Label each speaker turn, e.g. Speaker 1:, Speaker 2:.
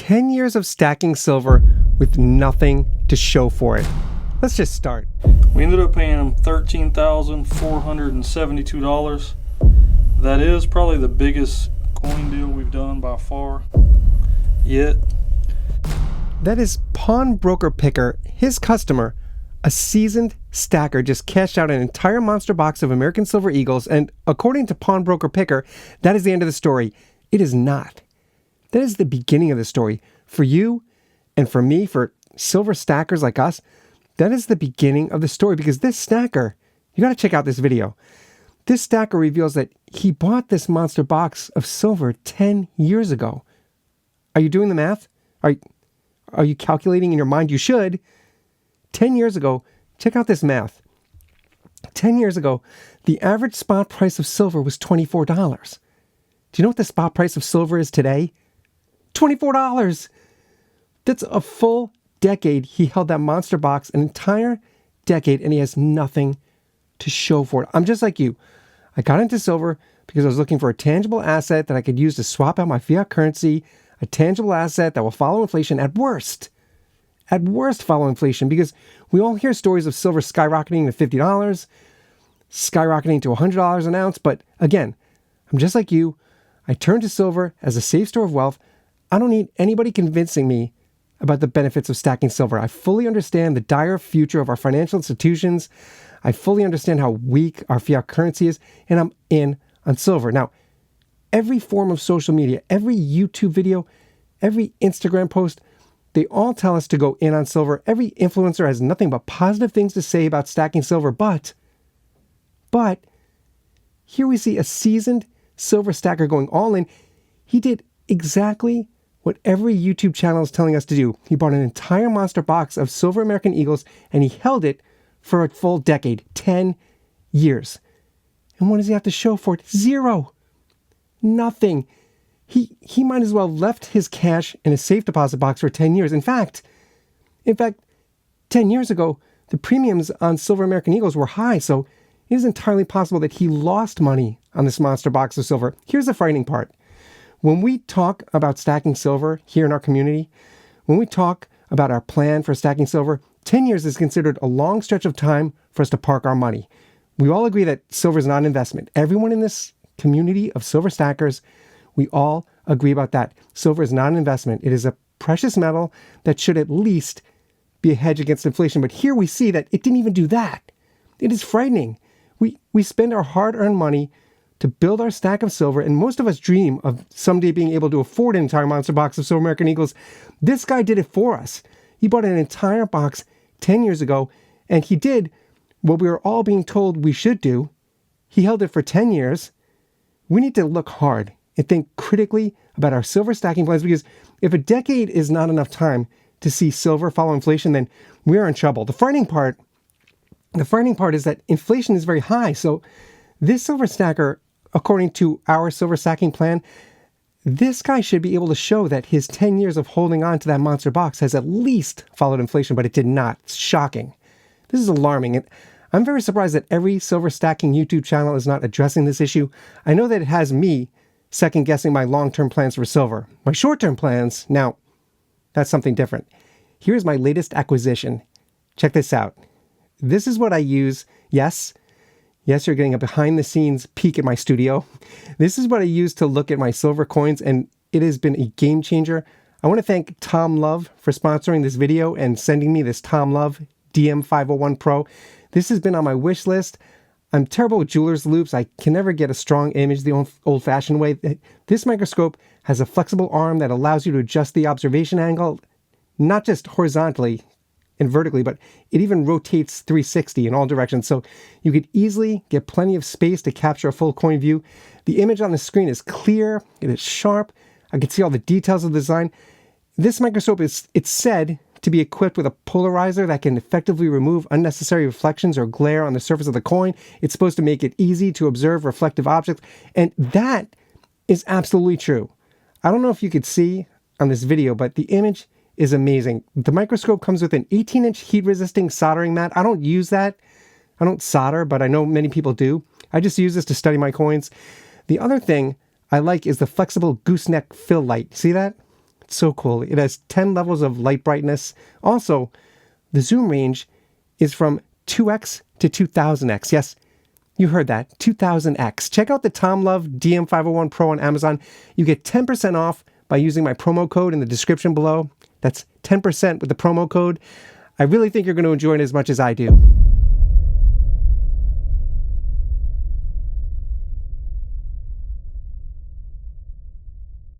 Speaker 1: 10 years of stacking silver with nothing to show for it. Let's just start.
Speaker 2: We ended up paying him $13,472. That is probably the biggest coin deal we've done by far yet.
Speaker 1: That is pawnbroker picker, his customer, a seasoned stacker, just cashed out an entire monster box of American Silver Eagles, and according to pawnbroker picker, that is the end of the story. It is not. That is the beginning of the story. For you and for me, for silver stackers like us, that is the beginning of the story, because this stacker, you got to check out this video. This stacker reveals that he bought this monster box of silver 10 years ago. Are you doing the math? Are you calculating in your mind? You should. 10 years ago, check out this math. 10 years ago, the average spot price of silver was $24. Do you know what the spot price of silver is today? $24. That's a full decade he held that monster box, an entire decade, and he has nothing to show for it. I'm just like you. I got into silver because I was looking for a tangible asset that I could use to swap out my fiat currency, a tangible asset that will follow inflation at worst follow inflation, because we all hear stories of silver skyrocketing to $50, skyrocketing to $100 an ounce. But again, I'm just like you. I turn to silver as a safe store of wealth. I don't need anybody convincing me about the benefits of stacking silver. I fully understand the dire future of our financial institutions. I fully understand how weak our fiat currency is, and I'm in on silver. Now, every form of social media, every YouTube video, every Instagram post, they all tell us to go in on silver. Every influencer has nothing but positive things to say about stacking silver. But here we see a seasoned silver stacker going all in. He did exactly what every YouTube channel is telling us to do. He bought an entire monster box of silver American Eagles, and he held it for a full decade, 10 years. And what does he have to show for it? Zero. Nothing. He might as well have left his cash in a safe deposit box for 10 years. In fact, 10 years ago, the premiums on silver American Eagles were high, so it is entirely possible that he lost money on this monster box of silver. Here's the frightening part. When we talk about stacking silver here in our community, when we talk about our plan for stacking silver, 10 years is considered a long stretch of time for us to park our money. We all agree that silver is not an investment. Everyone in this community of silver stackers, we all agree about that. Silver is not an investment. It is a precious metal that should at least be a hedge against inflation. But here we see that it didn't even do that. It is frightening. We spend our hard-earned money to build our stack of silver, and most of us dream of someday being able to afford an entire monster box of silver American Eagles. This guy did it for us. He bought an entire box 10 years ago, and he did what we were all being told we should do. He held it for 10 years. We need to look hard and think critically about our silver stacking plans, because if a decade is not enough time to see silver follow inflation, then we are in trouble. The frightening part is that inflation is very high. So this silver stacker, according to our silver stacking plan, this guy should be able to show that his 10 years of holding on to that monster box has at least followed inflation, but it did not. It's shocking. This is alarming. And I'm very surprised that every silver stacking YouTube channel is not addressing this issue. I know that it has me second guessing my long-term plans for silver. My short-term plans, now, that's something different. Here's my latest acquisition. Check this out. This is what I use. Yes, you're getting a behind-the-scenes peek at my studio. This is what I use to look at my silver coins, and it has been a game changer. I want to thank TOMLOV for sponsoring this video and sending me this TOMLOV DM501 Pro. This has been on my wish list. I'm terrible with jeweler's loupes. I can never get a strong image the old-fashioned way. This microscope has a flexible arm that allows you to adjust the observation angle, not just horizontally and vertically, but it even rotates 360 in all directions. So you could easily get plenty of space to capture a full coin view. The image on the screen is clear. It is sharp. I can see all the details of the design. This microscope it's said to be equipped with a polarizer that can effectively remove unnecessary reflections or glare on the surface of the coin. It's supposed to make it easy to observe reflective objects, and that is absolutely true. I don't know if you could see on this video, but the image is amazing. The microscope comes with an 18-inch heat-resisting soldering mat. I don't use that. I don't solder, but I know many people do. I just use this to study my coins. The other thing I like is the flexible gooseneck fill light. See that? It's so cool. It has 10 levels of light brightness. Also, the zoom range is from 2x to 2000x. Yes, you heard that, 2000x. Check out the TOMLOV DM501 Pro on Amazon. You get 10% off by using my promo code in the description below. That's 10% with the promo code. I really think you're going to enjoy it as much as I do.